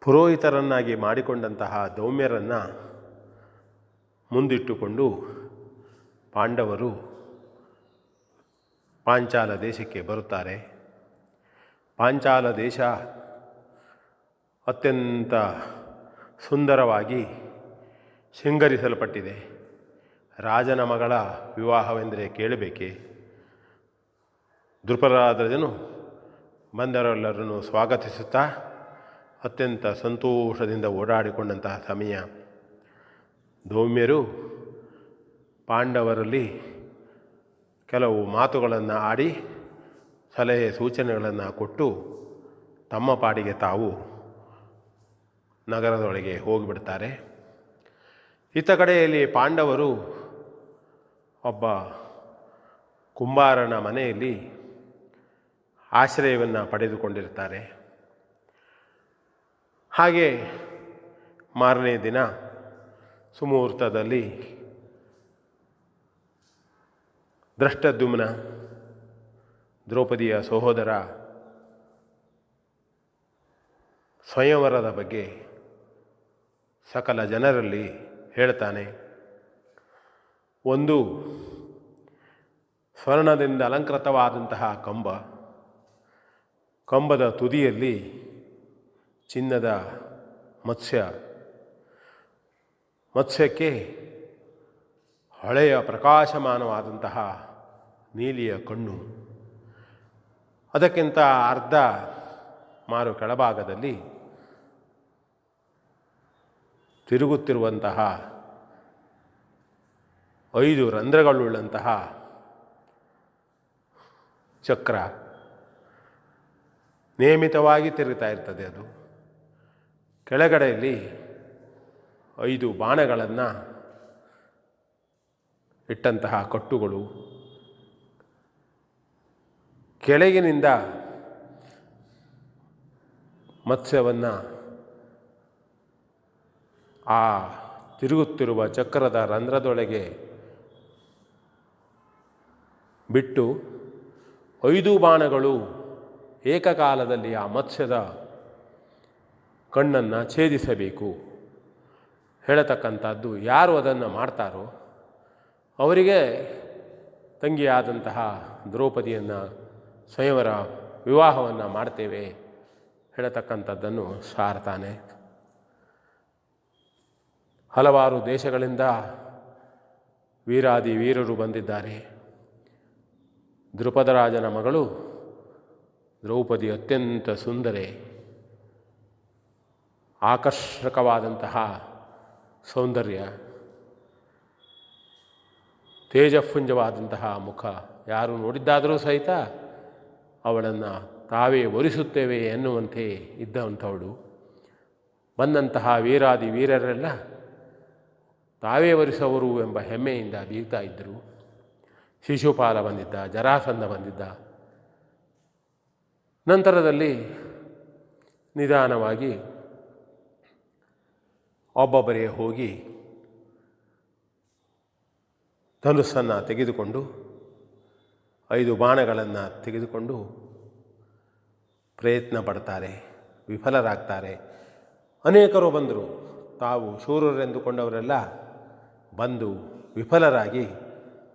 ಪುರೋಹಿತರನ್ನಾಗಿ ಮಾಡಿಕೊಂಡಂತಹ ದೌಮ್ಯರನ್ನು ಮುಂದಿಟ್ಟುಕೊಂಡು ಪಾಂಡವರು ಪಾಂಚಾಲ ದೇಶಕ್ಕೆ ಬರುತ್ತಾರೆ. ಪಾಂಚಾಲ ದೇಶ ಅತ್ಯಂತ ಸುಂದರವಾಗಿ ಶೃಂಗರಿಸಲ್ಪಟ್ಟಿದೆ. ರಾಜನ ಮಗಳ ವಿವಾಹವೆಂದರೆ ಕೇಳಬೇಕೆ? ದೃಪದರಾಜನು ಬಂದವರೆಲ್ಲರನ್ನು ಸ್ವಾಗತಿಸುತ್ತಾ ಅತ್ಯಂತ ಸಂತೋಷದಿಂದ ಓಡಾಡಿಕೊಂಡಂತಹ ಸಮಯ. ದೌಮ್ಯರು ಪಾಂಡವರಲ್ಲಿ ಕೆಲವು ಮಾತುಗಳನ್ನು ಆಡಿ ಸಲಹೆ ಸೂಚನೆಗಳನ್ನು ಕೊಟ್ಟು ತಮ್ಮ ಪಾಡಿಗೆ ತಾವು ನಗರದೊಳಗೆ ಹೋಗಿಬಿಡ್ತಾರೆ. ಇತ್ತ ಕಡೆಯಲ್ಲಿ ಪಾಂಡವರು ಒಬ್ಬ ಕುಂಬಾರನ ಮನೆಯಲ್ಲಿ ಆಶ್ರಯವನ್ನು ಪಡೆದುಕೊಂಡಿರ್ತಾರೆ. ಹಾಗೆ ಮಾರನೇ ದಿನ ಸುಮುಹೂರ್ತದಲ್ಲಿ ದೃಷ್ಟದ್ಯುಮ್ನ ದ್ರೌಪದಿಯ ಸಹೋದರ ಸ್ವಯಂವರದ ಬಗ್ಗೆ ಸಕಲ ಜನರಲ್ಲಿ ಹೇಳ್ತಾನೆ. ಒಂದು ಸ್ವರ್ಣದಿಂದ ಅಲಂಕೃತವಾದಂತಹ ಕಂಬದ ತುದಿಯಲ್ಲಿ ಚಿನ್ನದ ಮತ್ಸ್ಯಕ್ಕೆ ಹಳೆಯ ಪ್ರಕಾಶಮಾನವಾದಂತಹ ನೀಲಿಯ ಕಣ್ಣು, ಅದಕ್ಕಿಂತ ಅರ್ಧ ಮಾರು ಕೆಳಭಾಗದಲ್ಲಿ ತಿರುಗುತ್ತಿರುವಂತಹ 5 ರಂಧ್ರಗಳುಳ್ಳಂತಹ ಚಕ್ರ ನಿಯಮಿತವಾಗಿ ತಿರುಗ್ತಾ ಇರ್ತದೆ. ಅದು ಕೆಳಗಡೆಯಲ್ಲಿ 5 ಬಾಣಗಳನ್ನು ಇಟ್ಟಂತಹ ಕಟ್ಟುಗಳು, ಕೆಳಗಿನಿಂದ ಮತ್ಸ್ಯವನ್ನು ಆ ತಿರುಗುತ್ತಿರುವ ಚಕ್ರದ ರಂಧ್ರದೊಳಗೆ ಬಿಟ್ಟು 5 ಬಾಣಗಳು ಏಕಕಾಲದಲ್ಲಿ ಆ ಮತ್ಸ್ಯದ ಕಣ್ಣನ್ನು ಛೇದಿಸಬೇಕು ಹೇಳತಕ್ಕಂಥದ್ದು. ಯಾರು ಅದನ್ನು ಮಾಡ್ತಾರೋ ಅವರಿಗೆ ತಂಗಿಯಾದಂತಹ ದ್ರೌಪದಿಯನ್ನು ಸ್ವಯಂವರ ವಿವಾಹವನ್ನು ಮಾಡ್ತೇವೆ ಹೇಳತಕ್ಕಂಥದ್ದನ್ನು ಸಾರ್ತಾನೆ. ಹಲವಾರು ದೇಶಗಳಿಂದ ವೀರಾದಿ ವೀರರು ಬಂದಿದ್ದಾರೆ. ದೃಪದರಾಜನ ಮಗಳು ದ್ರೌಪದಿ ಅತ್ಯಂತ ಸುಂದರೆ, ಆಕರ್ಷಕವಾದಂತಹ ಸೌಂದರ್ಯ, ತೇಜಪುಂಜವಾದಂತಹ ಮುಖ. ಯಾರು ನೋಡಿದ್ದಾದರೂ ಸಹಿತ ಅವಳನ್ನು ತಾವೇ ವರಿಸುತ್ತೇವೆ ಎನ್ನುವಂತೆ ಇದ್ದಂಥವಳು. ಬಂದಂತಹ ವೀರಾದಿ ವೀರರೆಲ್ಲ ತಾವೇ ವರಿಸವರು ಎಂಬ ಹೆಮ್ಮೆಯಿಂದ ಬೀಗ್ತಾ ಇದ್ದರು. ಶಿಶುಪಾಲ ಬಂದಿದ್ದ, ಜರಾಸಂಧ ಬಂದಿದ್ದ. ನಂತರದಲ್ಲಿ ನಿಧಾನವಾಗಿ ಒಬ್ಬೊಬ್ಬರೇ ಹೋಗಿ ಧನುಸ್ಸನ್ನು ತೆಗೆದುಕೊಂಡು 5 ಬಾಣಗಳನ್ನು ತೆಗೆದುಕೊಂಡು ಪ್ರಯತ್ನ ಪಡ್ತಾರೆ, ವಿಫಲರಾಗ್ತಾರೆ. ಅನೇಕರು ಬಂದರು. ತಾವು ಶೂರರೆಂದುಕೊಂಡವರೆಲ್ಲ ಬಂದು ವಿಫಲರಾಗಿ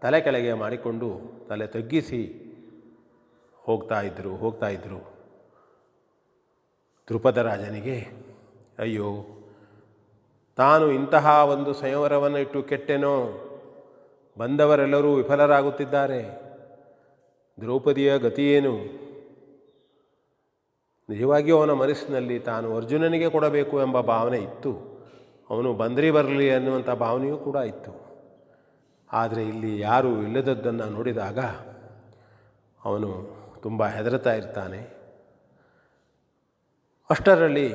ತಲೆ ಕೆಳಗೆ ಮಾಡಿಕೊಂಡು ತಲೆ ತಗ್ಗಿಸಿ ಹೋಗ್ತಾ ಇದ್ದರು. ದೃಪದರಾಜನಿಗೆ ಅಯ್ಯೋ, ತಾನು ಇಂತಹ ಒಂದು ಸಂಯವರವನ್ನು ಇಟ್ಟು ಕೆಟ್ಟೆನೋ, ಬಂದವರೆಲ್ಲರೂ ವಿಫಲರಾಗುತ್ತಿದ್ದಾರೆ, ದ್ರೌಪದಿಯ ಗತಿಯೇನು? ನಿಜವಾಗಿಯೂ ಅವನ ಮನಸ್ಸಿನಲ್ಲಿ ತಾನು ಅರ್ಜುನನಿಗೆ ಕೊಡಬೇಕು ಎಂಬ ಭಾವನೆ ಇತ್ತು. ಅವನು ಬರಲಿ ಅನ್ನುವಂಥ ಭಾವನೆಯೂ ಕೂಡ ಇತ್ತು. ಆದರೆ ಇಲ್ಲಿ ಯಾರೂ ಇಲ್ಲದದ್ದನ್ನು ನೋಡಿದಾಗ ಅವನು ತುಂಬ ಹೆದರ್ತಾ ಇರ್ತಾನೆ. ಅಷ್ಟರಲ್ಲಿ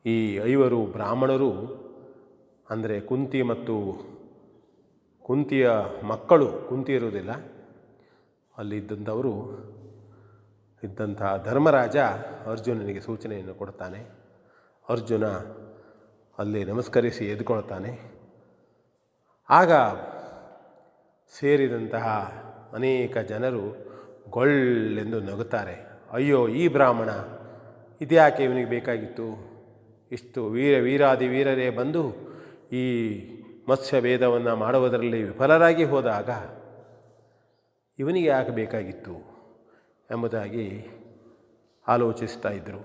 ಈ 5 ಬ್ರಾಹ್ಮಣರು, ಅಂದರೆ ಕುಂತಿ ಮತ್ತು ಕುಂತಿಯ ಮಕ್ಕಳು, ಕುಂತಿ ಇರುವುದಿಲ್ಲ, ಅಲ್ಲಿದ್ದಂಥವರು ಇದ್ದಂತಹ ಧರ್ಮರಾಜ ಅರ್ಜುನನಿಗೆ ಸೂಚನೆಯನ್ನು ಕೊಡ್ತಾನೆ. ಅರ್ಜುನ ಅಲ್ಲಿ ನಮಸ್ಕರಿಸಿ ಎದ್ಕೊಳ್ತಾನೆ. ಆಗ ಸೇರಿದಂತಹ ಅನೇಕ ಜನರು ಗೊಳ್ಳೆಂದು ನಗುತ್ತಾರೆ. ಅಯ್ಯೋ ಈ ಬ್ರಾಹ್ಮಣ ಇದ್ಯಾಕೆ ಇವನಿಗೆ ಬೇಕಾಗಿತ್ತು? ಇಷ್ಟು ವೀರಾದಿ ವೀರರೇ ಬಂದು ಈ ಮತ್ಸ್ಯ ಭೇದವನ್ನು ಮಾಡುವುದರಲ್ಲಿ ವಿಫಲರಾಗಿ ಹೋದಾಗ ಇವನಿಗೆ ಯಾಕೆ ಬೇಕಾಗಿತ್ತು ಎಂಬುದಾಗಿ ಆಲೋಚಿಸ್ತಾ ಇದ್ದರು.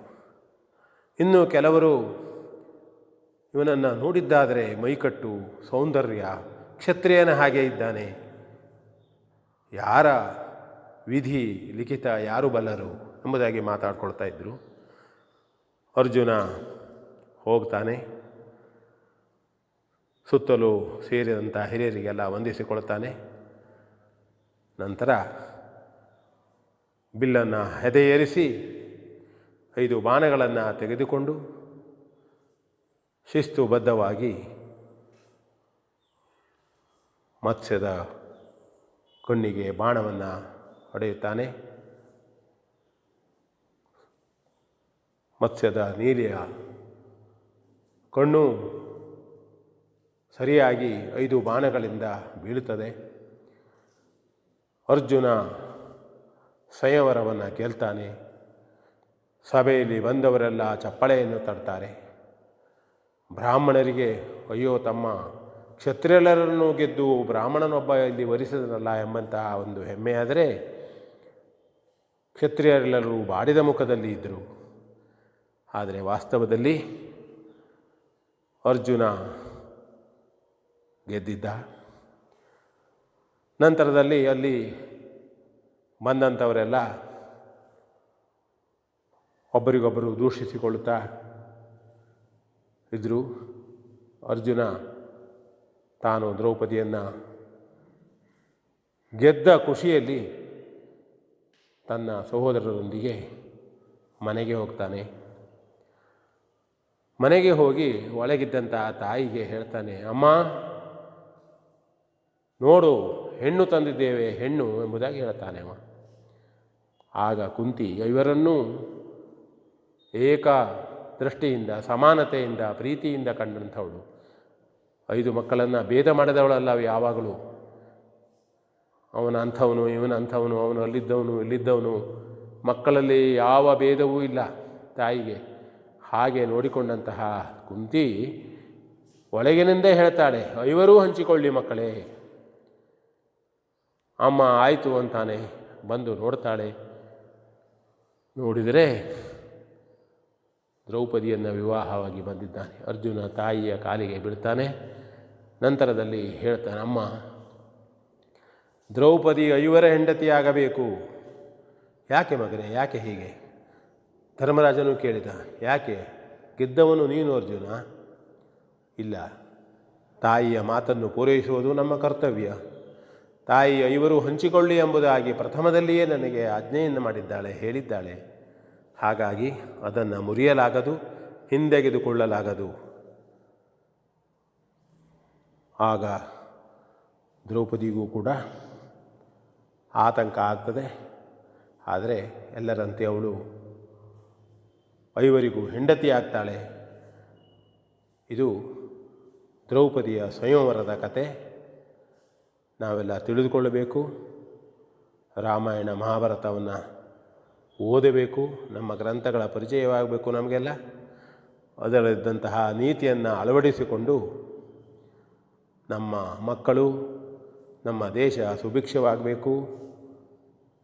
ಇನ್ನು ಕೆಲವರು ಇವನನ್ನು ನೋಡಿದ್ದಾದರೆ ಮೈಕಟ್ಟು, ಸೌಂದರ್ಯ, ಕ್ಷತ್ರಿಯನ ಹಾಗೆ ಇದ್ದಾನೆ, ಯಾರ ವಿಧಿ ಲಿಖಿತ ಯಾರು ಬಲ್ಲರು ಎಂಬುದಾಗಿ ಮಾತಾಡ್ಕೊಳ್ತಾ ಇದ್ದರು. ಅರ್ಜುನ ಹೋಗ್ತಾನೆ, ಸುತ್ತಲೂ ಸೇರಿದಂಥ ಹಿರಿಯರಿಗೆಲ್ಲ ವಂದಿಸಿಕೊಳ್ತಾನೆ. ನಂತರ ಬಿಲ್ಲನ್ನು ಹೆದೆಯೇರಿಸಿ 5 ಬಾಣಗಳನ್ನು ತೆಗೆದುಕೊಂಡು ಶಿಸ್ತುಬದ್ಧವಾಗಿ ಮತ್ಸ್ಯದ ಕಣ್ಣಿಗೆ ಬಾಣವನ್ನು ಹೊಡೆಯುತ್ತಾನೆ. ಮತ್ಸ್ಯದ ನೀಲಿಯ ಕಣ್ಣು ಸರಿಯಾಗಿ 5 ಬಾಣಗಳಿಂದ ಬೀಳುತ್ತದೆ. ಅರ್ಜುನ ಸಂಯವರವನ್ನು ಗೆಲ್ತಾನೆ. ಸಭೆಯಲ್ಲಿ ಬಂದವರೆಲ್ಲ ಚಪ್ಪಳೆಯನ್ನು ತಡ್ತಾರೆ. ಬ್ರಾಹ್ಮಣರಿಗೆ ಅಯ್ಯೋ ತಮ್ಮ ಕ್ಷತ್ರಿಯರೆಲ್ಲರನ್ನು ಗೆದ್ದು ಬ್ರಾಹ್ಮಣನೊಬ್ಬ ಇಲ್ಲಿ ವರಿಸಿದನಲ್ಲ ಎಂಬಂತಹ ಒಂದು ಹೆಮ್ಮೆಯಾದರೆ, ಕ್ಷತ್ರಿಯರೆಲ್ಲರೂ ಬಾಡಿದ ಮುಖದಲ್ಲಿ ಇದ್ದರು. ಆದರೆ ವಾಸ್ತವದಲ್ಲಿ ಅರ್ಜುನ ಗೆದ್ದಿದ್ದ. ನಂತರದಲ್ಲಿ ಅಲ್ಲಿ ಬಂದಂಥವರೆಲ್ಲ ಒಬ್ಬರಿಗೊಬ್ಬರು ದೂಷಿಸಿಕೊಳ್ಳುತ್ತಾ ಇದ್ದರು. ಅರ್ಜುನ ತಾನು ದ್ರೌಪದಿಯನ್ನು ಗೆದ್ದ ಖುಷಿಯಲ್ಲಿ ತನ್ನ ಸಹೋದರರೊಂದಿಗೆ ಮನೆಗೆ ಹೋಗ್ತಾನೆ. ಮನೆಗೆ ಹೋಗಿ ಒಳಗಿದ್ದಂಥ ತಾಯಿಗೆ ಹೇಳ್ತಾನೆ, ಅಮ್ಮ ನೋಡು ಹೆಣ್ಣು ತಂದಿದ್ದೇವೆ, ಹೆಣ್ಣು ಎಂಬುದಾಗಿ ಹೇಳ್ತಾನೆ ಅವ. ಆಗ ಕುಂತಿ ಇವರನ್ನೂ ಏಕ ದೃಷ್ಟಿಯಿಂದ, ಸಮಾನತೆಯಿಂದ, ಪ್ರೀತಿಯಿಂದ ಕಂಡಂಥವಳು. 5 ಮಕ್ಕಳನ್ನು ಭೇದ ಮಾಡಿದವಳಲ್ಲ ಯಾವಾಗಲೂ. ಅವನ ಅಂಥವನು, ಇವನ ಅಂಥವನು, ಅವನು ಅಲ್ಲಿದ್ದವನು, ಇಲ್ಲಿದ್ದವನು, ಮಕ್ಕಳಲ್ಲಿ ಯಾವ ಭೇದವೂ ಇಲ್ಲ ತಾಯಿಗೆ. ಹಾಗೆ ನೋಡಿಕೊಂಡಂತಹ ಕುಂತಿ ಒಳಗಿನಿಂದೇ ಹೇಳ್ತಾಳೆ, 5ರೂ ಹಂಚಿಕೊಳ್ಳಿ ಮಕ್ಕಳೇ. ಅಮ್ಮ ಆಯಿತು ಅಂತಾನೆ ಬಂದು ನೋಡ್ತಾಳೆ. ನೋಡಿದರೆ ದ್ರೌಪದಿಯನ್ನು ವಿವಾಹವಾಗಿ ಬಂದಿದ್ದಾನೆ. ಅರ್ಜುನ ತಾಯಿಯ ಕಾಲಿಗೆ ಬೀಳ್ತಾನೆ. ನಂತರದಲ್ಲಿ ಹೇಳ್ತಾನೆ, ಅಮ್ಮ ದ್ರೌಪದಿ 5ರ ಹೆಂಡತಿಯಾಗಬೇಕು. ಯಾಕೆ ಮಗನೇ, ಯಾಕೆ ಹೀಗೆ? ಧರ್ಮರಾಜನು ಕೇಳಿದ, ಯಾಕೆ? ಗೆದ್ದವನು ನೀನು ಅರ್ಜುನ. ಇಲ್ಲ, ತಾಯಿಯ ಮಾತನ್ನು ಪೂರೈಸುವುದು ನಮ್ಮ ಕರ್ತವ್ಯ. ತಾಯಿ 5ರೂ ಹಂಚಿಕೊಳ್ಳಿ ಎಂಬುದಾಗಿ ಪ್ರಥಮದಲ್ಲಿಯೇ ನನಗೆ ಆಜ್ಞೆಯನ್ನು ಮಾಡಿದ್ದಾಳೆ, ಹೇಳಿದ್ದಾಳೆ. ಹಾಗಾಗಿ ಅದನ್ನು ಮುರಿಯಲಾಗದು, ಹಿಂದೆಗೆದುಕೊಳ್ಳಲಾಗದು. ಆಗ ದ್ರೌಪದಿಗೂ ಕೂಡ ಆತಂಕ ಆಗ್ತದೆ. ಆದರೆ ಎಲ್ಲರಂತೆ ಅವಳು 5ರಿಗೂ ಹೆಂಡತಿ ಆಗ್ತಾಳೆ. ಇದು ದ್ರೌಪದಿಯ ಸಂಯಮರದ ಕತೆ. ನಾವೆಲ್ಲ ತಿಳಿದುಕೊಳ್ಳಬೇಕು. ರಾಮಾಯಣ ಮಹಾಭಾರತವನ್ನು ಓದಬೇಕು. ನಮ್ಮ ಗ್ರಂಥಗಳ ಪರಿಚಯವಾಗಬೇಕು ನಮಗೆಲ್ಲ. ಅದರಲ್ಲಿದ್ದಂತಹ ನೀತಿಯನ್ನು ಅಳವಡಿಸಿಕೊಂಡು ನಮ್ಮ ಮಕ್ಕಳು, ನಮ್ಮ ದೇಶ ಸುಭಿಕ್ಷವಾಗಬೇಕು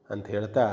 ಅಂತ ಹೇಳ್ತಾ